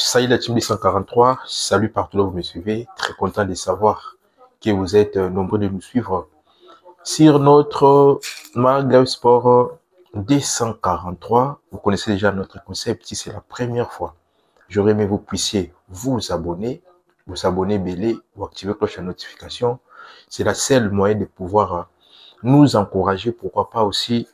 Salut la team des 143, salut partout là où vous me suivez, très content de savoir que vous êtes nombreux de nous suivre sur notre Magazine Sport D143. Vous connaissez déjà notre concept, si c'est la première fois, j'aurais aimé vous puissiez vous abonner belé ou activer la cloche de notification. C'est la seule moyen de pouvoir nous encourager, pourquoi pas aussi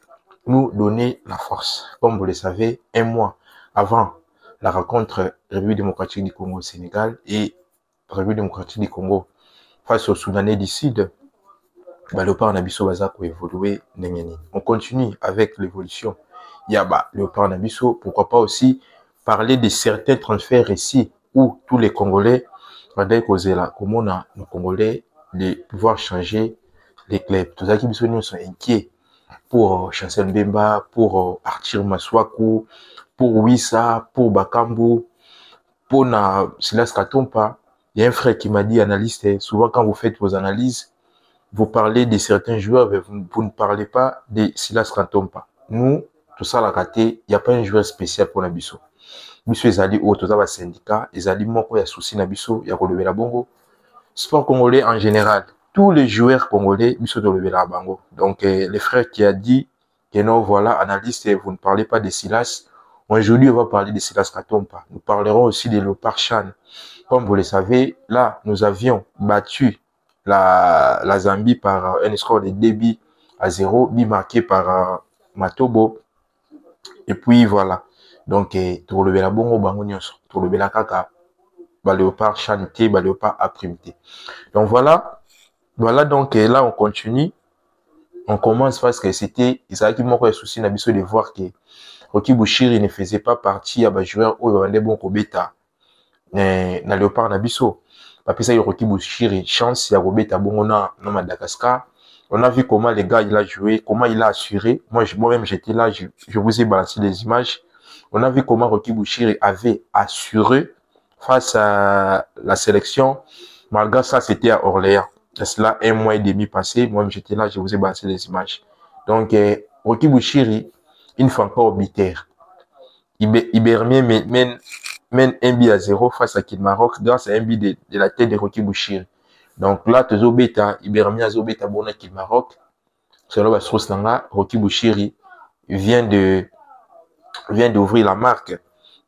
nous donner la force. Comme vous le savez, un mois avant la rencontre République démocratique du Congo au Sénégal et République démocratique du Congo face aux Soudanais du Sud, Léopard Nabiso Bazako évolué. On continue avec l'évolution. Yaba, Léopard Nabiso, pourquoi pas aussi parler de certains transferts ici où tous les Congolais, comme on a nos Congolais, de pouvoir changer les clubs. Tous ceux qui sont inquiets pour Chancel Mbemba, pour Arthur Maswaku, pour Wissa, pour Bakambu, pour Silas Katompa. Il y a un frère qui m'a dit, analyste, souvent quand vous faites vos analyses, vous parlez de certains joueurs, mais vous ne parlez pas de Silas Katompa. Nous, tout ça, la raté, il n'y a pas un joueur spécial pour Nabiso. Biso, ils allaient au toza syndicat, ils allaient moko, il y a souci Nabiso, il y a relevé la bongo. Sport congolais en général, tous les joueurs congolais, Biso de relever la bongo. Donc, les frères qui a dit, que non, voilà, analyste, vous ne parlez pas de Silas. Aujourd'hui, on va parler de Silas Katompa. Nous parlerons aussi de Léopard Chan. Comme vous le savez, là, nous avions battu la Zambie par un score de 2-0, but marqué par Matobo. Et puis, voilà. Donc, tu relever la bongo, bango nyonso. Tu relever la kaka. Léopard Chan T, Léopard Aprimité. Donc, voilà. Voilà, donc, là, on continue. On commence parce que c'était, il qui manque un souci, Nabiso, de voir que Rocky Bouchiri ne faisait pas partie à joueur où il y avait bon Kobeta na Léopard Nabiso. Parce que Rocky Bouchiri, chance, il y a Kobeta bon dans Madagascar. On a vu comment les gars il a joué, comment il a assuré. Moi-même j'étais là, je vous ai balancé les images. On a vu comment Rocky Bouchiri avait assuré face à la sélection. Malgré ça, c'était à Orléans. Cela un mois et demi passé, moi-même j'étais là, je vous ai balancé les images. Donc, Rocky Bouchiri, il ne fait encore arbitraire. Ibermien mène 1-0 face à Kid Maroc grâce à un but de la tête de Rocky Bouchiri. Donc là, Ibermien Zobeta Bona Kid Maroc. Selon la source nanga, Rocky Bouchiri vient d'ouvrir la marque.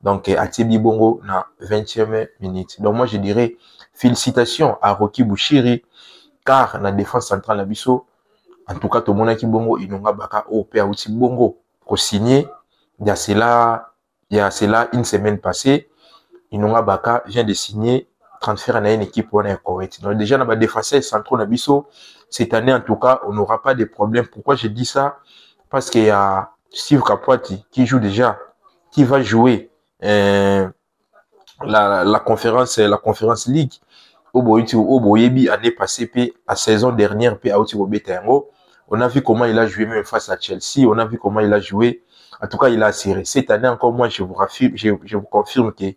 Donc, à Tibi Bongo, na 20e minute. Donc, moi, je dirais félicitations à Rocky Bouchiri, car la défense centrale Nabiso, en tout cas, tout le monde qui bongo, il n'aura pas au père aussi bongo, pour signer. Il y a cela une semaine passée, Inonga Baka vient de signer transfert à une équipe pour un Koweït. Donc déjà, dans la défense centrale Nabiso, cette année en tout cas, on n'aura pas de problème. Pourquoi je dis ça? Parce qu'il y a Steve Kapwati qui joue déjà, qui va jouer la conférence League. Oboyebi année passée, puis la saison dernière, puis à Betango. On a vu comment il a joué même face à Chelsea. On a vu comment il a joué. En tout cas, il a assuré. Cette année encore, moi, je vous confirme que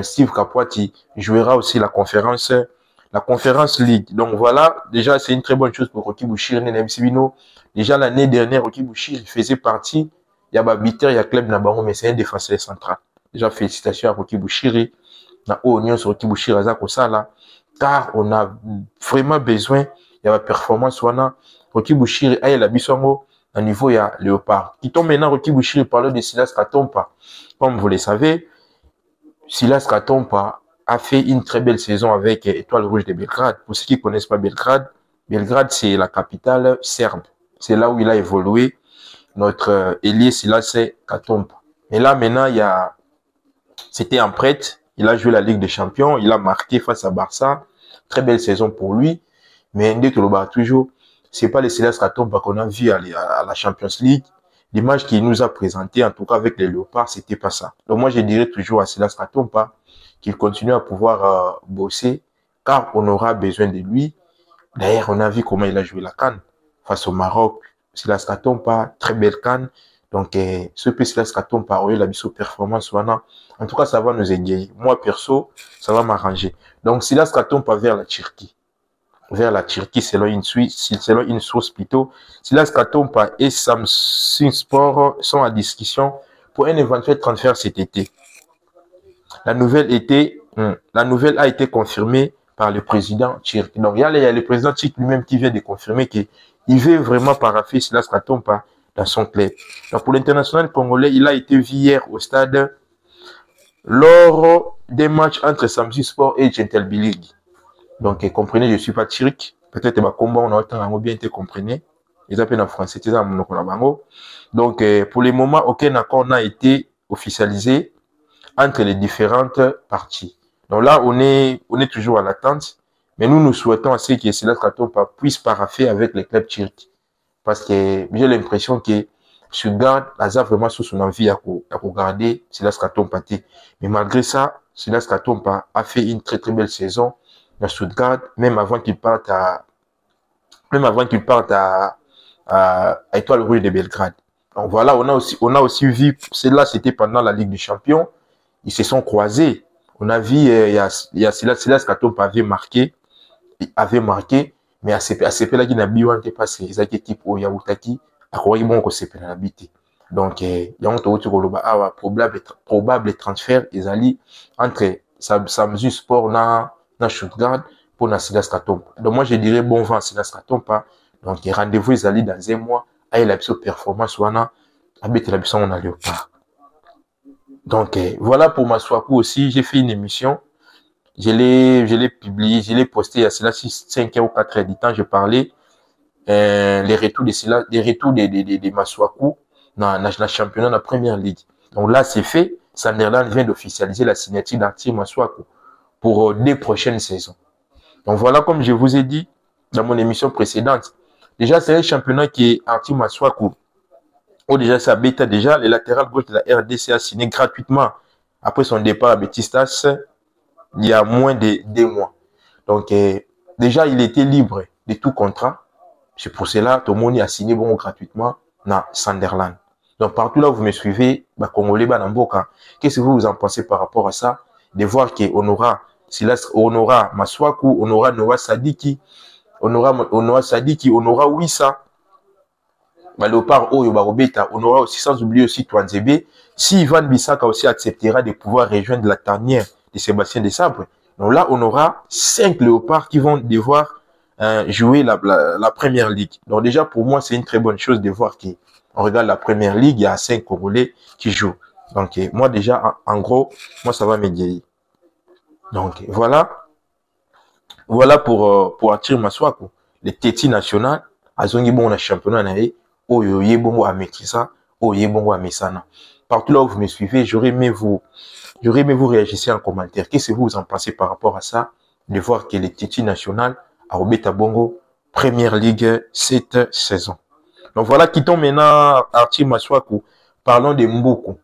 Steve Kapwati jouera aussi la conférence League. Donc voilà, déjà, c'est une très bonne chose pour Rocky Bouchiri. Déjà, l'année dernière, Rocky Bouchiri faisait partie. Il y a Babiter, il y a Club Nabango, mais c'est un défenseur central. Déjà, félicitations à Rocky Bouchiri. Na Oignon sur Rocky Bouchiri, car on a vraiment besoin. Il y a la performance. Rocky Bouchiri, il y a la bisongo. À niveau, il y a Léopard. Qui tombe maintenant, Rocky Bouchiri parle de Silas Katompa. Comme vous le savez, Silas Katompa a fait une très belle saison avec Étoile Rouge de Belgrade. Pour ceux qui ne connaissent pas Belgrade, Belgrade, c'est la capitale serbe. C'est là où il a évolué. Notre ailier Silas Katompa. Mais là, maintenant, c'était en prête. Il a joué la Ligue des Champions. Il a marqué face à Barça. Très belle saison pour lui. Mais dès que le bar toujours, c'est pas les Silas Katompa qu'on a vu à la Champions League. L'image qu'il nous a présenté, en tout cas avec les Léopards, c'était pas ça. Donc moi, je dirais toujours à Silas Katompa qu'il continue à pouvoir bosser, car on aura besoin de lui. D'ailleurs, on a vu comment il a joué la CAN face au Maroc. Silas Katompa, très belle CAN. Donc, ce que Silas Katompa a eu la biseau performance, en tout cas, ça va nous aider. Moi, perso, ça va m'arranger. Donc, Silas Katompa vers la Turquie. Vers la Turquie, selon une source plutôt. Silas Katompa et Samsung Sport sont en discussion pour un éventuel transfert cet été. La nouvelle a été confirmée par le président Tchirk. Donc, il y a le président Tchirk lui-même qui vient de confirmer qu'il veut vraiment paraffer Silas Katompa dans son club. Donc, pour l'international congolais, il a été vu hier au stade lors des matchs entre Samsung Sport et Gentle League. Donc, comprenez, je ne suis pas Tchirk. Peut-être que combat, on a autant bien été comprenez. Ils appellent en français, c'est ça, donc, pour le moment, aucun accord n'a été officialisé entre les différentes parties. Donc là, on est toujours à l'attente, mais nous souhaitons assez que Silas Katompa puisse paraffer avec les clubs turcs. Parce que j'ai l'impression que Stuttgart a vraiment sous son envie à regarder Silas Katompa. Mais malgré ça, Silas Katompa a fait une très très belle saison dans Stuttgart, même avant qu'il parte à Étoile Rouge de Belgrade. Donc voilà, on a aussi vu, cela c'était pendant la Ligue des Champions, ils se sont croisés. On a vu, il y a Silas Katompa avait marqué, mais à CP là qui n'a pas été passé, ils ont équipe au Yaoutaki, à quoi ils vont que CP n'a habité. Donc, il y a un probable transfert, ils allaient entre Samsung Sport na Stuttgart pour Silas Katompa. Donc, moi, je dirais bon vent à Silas Katompa. Donc, rendez-vous, ils allaient dans un mois, à la performance, ou à habiter la on a Léopard. Donc, voilà pour Masuaku aussi. J'ai fait une émission. Je l'ai publié, je l'ai posté il y a cela 5 ou 4 heures du temps. Je parlais les retours de Masuaku dans le championnat de la première ligue. Donc là, c'est fait. Sunderland vient d'officialiser la signature d'Arthur Masuaku pour 2 prochaines saisons. Donc voilà, comme je vous ai dit dans mon émission précédente, déjà, c'est un championnat qui est Arthur Masuaku. Ou déjà, ça bêta déjà, le latéral gauche de la RDC a signé gratuitement après son départ à Betistas il y a moins de 2 mois. Donc, déjà, il était libre de tout contrat. C'est pour cela que Tomoni a signé bon gratuitement dans Sunderland. Donc, partout là où vous me suivez, Congolais, Namboka, qu'est-ce que vous en pensez par rapport à ça? De voir qu'on aura Masuaku, on aura Noah Sadiki, on aura Wissa, Léopard Oyo Barobeta, on aura aussi, sans oublier aussi Touanzebe. Si Ivan Bissaka aussi acceptera de pouvoir rejoindre la tanière de Sébastien Desabre, donc là, on aura 5 léopards qui vont devoir jouer la première ligue. Donc déjà, pour moi, c'est une très bonne chose de voir qu'on regarde la première ligue, il y a 5 Congolais qui jouent. Donc moi déjà, en gros, moi ça va m'aider. Donc voilà pour Arthur Masuaku. Le Téti national, azongi bon na championnat naé, oyo yebongo a Metrisa, oyo yebongo a Mesana. Partout là où vous me suivez, j'aurais aimé vous réagir en commentaire. Qu'est-ce que vous en pensez par rapport à ça, de voir que le Téti national a Robeta Bongo, première ligue cette saison. Donc voilà, quittons maintenant Arthur Masuaku. Parlons de Mboukou.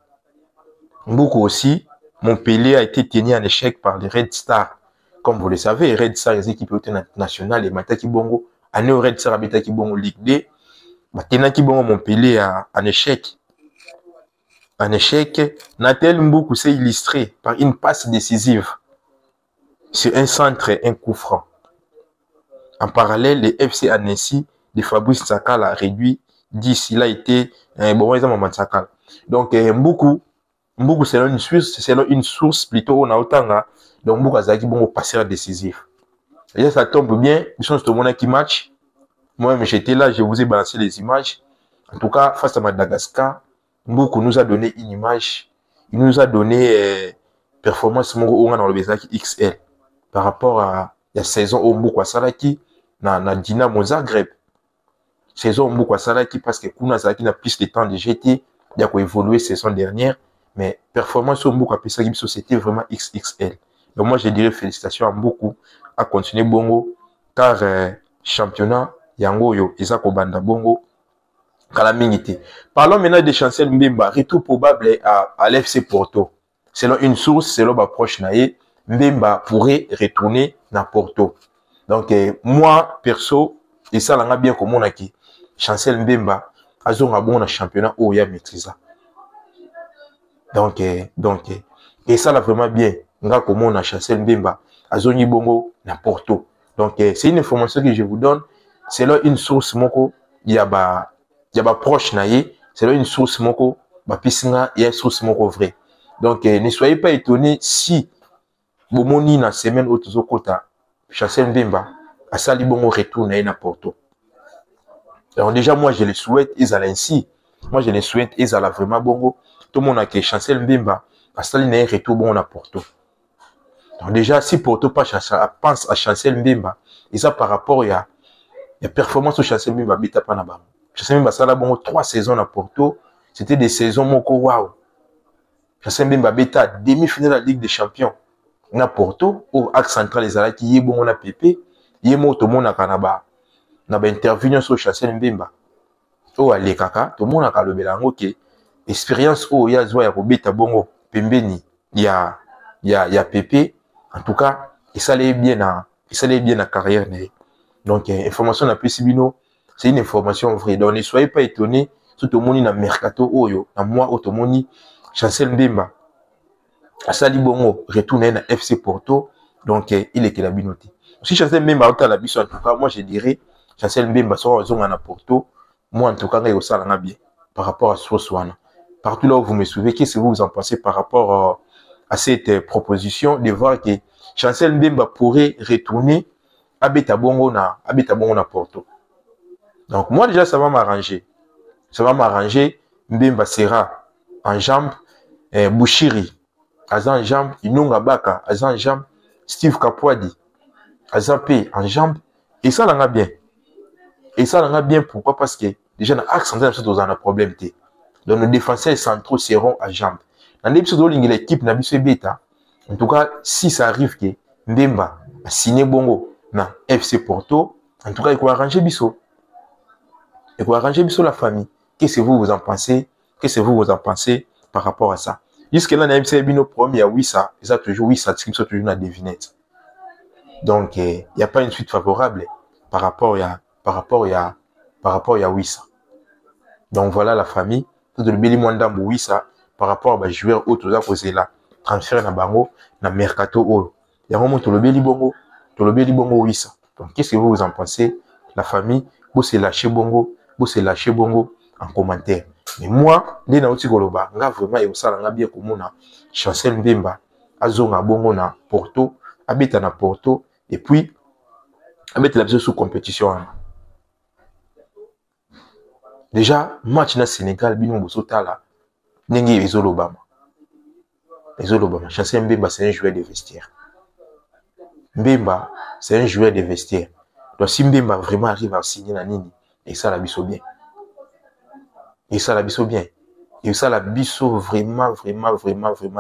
Mboukou aussi, Montpellier a été tenu en échec par les Red Stars. Comme vous le savez, Red Stars, les équipes nationales, et Mataki Bongo, année Red Stars Mataki Bongo Ligue D, Tenaki Bongo Montpellier en échec. En échec, Natel Mboukou s'est illustré par une passe décisive sur un centre, un coup franc. En parallèle, le FC Annecy de Fabrice Tsakal a réduit 10. Il a été donc Mboukou, selon une source plutôt au Naotanga, donc Mboukou Azaki bon passeur décisif. Et ça tombe bien, ils sont tout le monde qui match. Moi-même j'étais là, je vous ai balancé les images. En tout cas, face à Madagascar, Mboukou nous a donné une image, il nous a donné performance dans le Bezaki XL par rapport à la saison au Mboukou Saraki na Dynamo Zagreb. Saison Mboukou Saraki parce que Kuna Saraki n'a plus de temps de jeter, il a évolué saison dernière, mais performance au Mboukou Saraki c'était vraiment XXL. Donc moi je dirais félicitations à Mboukou à continuer bongo car championnat yango yo ezako banda bongo. Parlons maintenant de Chancel Mbemba, retour probable à l'FC Porto. Selon une source, selon ma proche naïe, Mbemba pourrait retourner dans Porto. Donc, moi, perso, et ça l'a bien comme on a dit, Chancel Mbemba, a un bon championnat où il y a maîtrise. Donc, et ça l'a vraiment bien. Comme on a Chancel Mbemba, a un bongo dans Porto. Donc, c'est une information que je vous donne. Selon une source, moko, il y a proche naïe, c'est là une source moko, piscina, il y a une source moko vrai. Donc, ne soyez pas étonnés si bomoni na semaine au tozo kota Chancel Mbemba à sali bongo retour na Porto. Alors déjà moi je le souhaite ils allaient ainsi. Moi je le souhaite ils allaient vraiment bongo. Tout le monde a que Chancel Mbemba à sali na retour bongo na Porto. Donc déjà si Porto pas pense à Chancel Mbemba, et ça par rapport il y a performance au Chancel Mbemba bita pa na ba. Chancel Mbemba sala bongo 3 saisons à Porto, c'était des saisons moko waouh. Chancel Mbemba bita demi-finale de la Ligue des Champions. Na Porto au axe central les ala qui yebo na PP yemo to mona kanaba na ba intervention sur Chancel Mbemba o ale kaka to mona ka lobela ngo ke expérience o ya zo ya kobeta bongo pembeni ya PP en tout cas et ça allait bien na carrière né. Donc information na Pesibino c'est une information vraie, donc ne soyez pas étonnés tout moni na mercato oyo na moi otomoni Chancel Mbemba Asali bongo retourne na FC Porto, donc il était la binoté. Si Chancel Mbemba a la biso en tout cas, moi je dirais Chancel Mbemba sera aux na Porto, moi en tout cas il y a bien par rapport à Soswana. Partout là où vous me suivez, qu'est-ce que vous en pensez par rapport à cette proposition de voir que Chancel Mbemba pourrait retourner à Betabongo na Porto. Donc moi déjà ça va m'arranger. Ça va m'arranger. Mbemba sera en jambe, Bouchiri Azan jambe, Inonga Baka, Azan jambe, Steve Kapwadi, Azan P en jambe, et ça l'a bien. Et ça l'a bien, pourquoi? Parce que déjà, dans l'axe central, nous avons un problème. Donc, nos défenseurs centraux seront à jambe. Dans l'épisode de l'équipe, n'a beta. En tout cas, si ça arrive que Mbemba a signé Bongo dans FC Porto, en tout cas, il faut arranger Bisso. Il faut arranger Bisso la famille. Qu'est-ce que vous en pensez? Qu'est-ce que vous en pensez par rapport à ça? Jusque-là, dans MC Bino premier, oui, ça, ils ont toujours, oui, ça, toujours une devinette. Donc, il n'y a pas une suite favorable par rapport à Wissa. Donc, voilà la famille. Tout le Béli Mwandambo Wissa, par rapport à joueur autres, à là, transfert na bango, na mercato oro. Il y a un moment, tout le Béli Bongo Wissa. Donc, qu'est-ce que vous en pensez? La famille, vous se lâchez Bongo en commentaire. Mais moi, dès na uti koloba, nga vraiment et osala nga bien komona Chancel Mbemba azonga bongo na Porto, abeta na Porto et puis abeta la biso sous compétition. Déjà match na Sénégal bino bosotala ndenge ezolobama. Chancel Mbemba c'est un joueur de vestiaire. Mbemba c'est un joueur de vestiaire. Donc si Mbemba vraiment arrive à signer na nini et ça la biso bien. Et ça la biso bien. Et ça la biso vraiment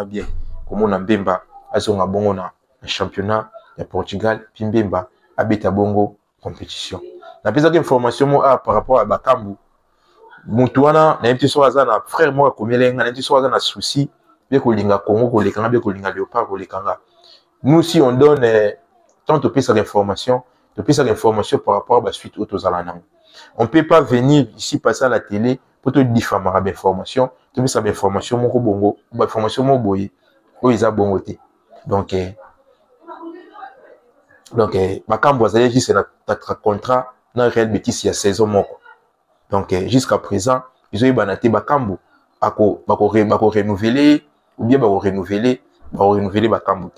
bien. Comme on a Mbemba, azonga bongo na championnat de Portugal, puis Mbemba abeta bongo compétition. Na pesa que information moi par rapport à Bakambu. Mutuana na petit soir na frère moi komelenga na petit soir na souci, bien ko linga Congo ko lekanga bien ko linga Léopard ko lekanga. Nous si on donne tant de pesa d'information, par rapport à la suite aux alanang. On peut pas venir ici passer à la télé pour te diffamer l'information, tu mets ça l'information mon bongo, information mon boy, où ils a bongoté. Donc Bakambu azali juste notre contrat dans Real Betis il y a 16 ans. Donc jusqu'à présent, ils ont eu banaté Bakambu bako renouveler ou bien bako renouveler Bakambu.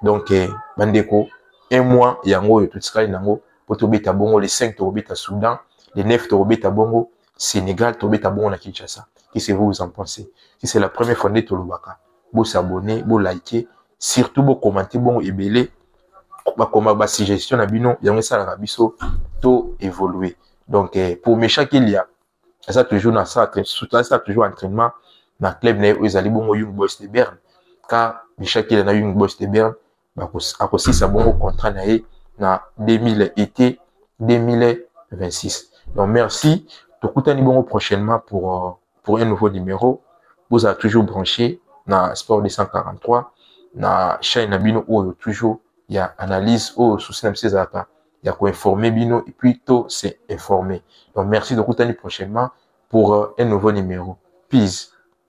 Donc bandeko 1 mois yango tout ça nango pour to beta bongo les 5 to beta Soudan, les 9 to beta bongo Sénégal, to beta bongo na Kinshasa. Qu'est-ce que vous en pensez? Si c'est la première fois de Tolobaka, vous s'abonner, vous liker, surtout vous commenter bon et belé, ba suggestion na bino, yango ça la biso to évoluer. Donc pour méchant qu'il y a, ça toujours na ça toujours entraînement na club na où ils allaient bongo Young Boys de Berne. Car méchant qu'il y a na Young Boys de Berne, ba ko si ça bongo contrat na 2026. Donc merci. Tokutani bongo prochainement pour un nouveau numéro. Vous avez toujours branché na Sport 243 na chaîne na bino où toujours il y a analyse au souci na César. Il y a quoi informer bino et puis tout c'est informé. Donc merci de Tokutani prochainement pour un nouveau numéro. Peace.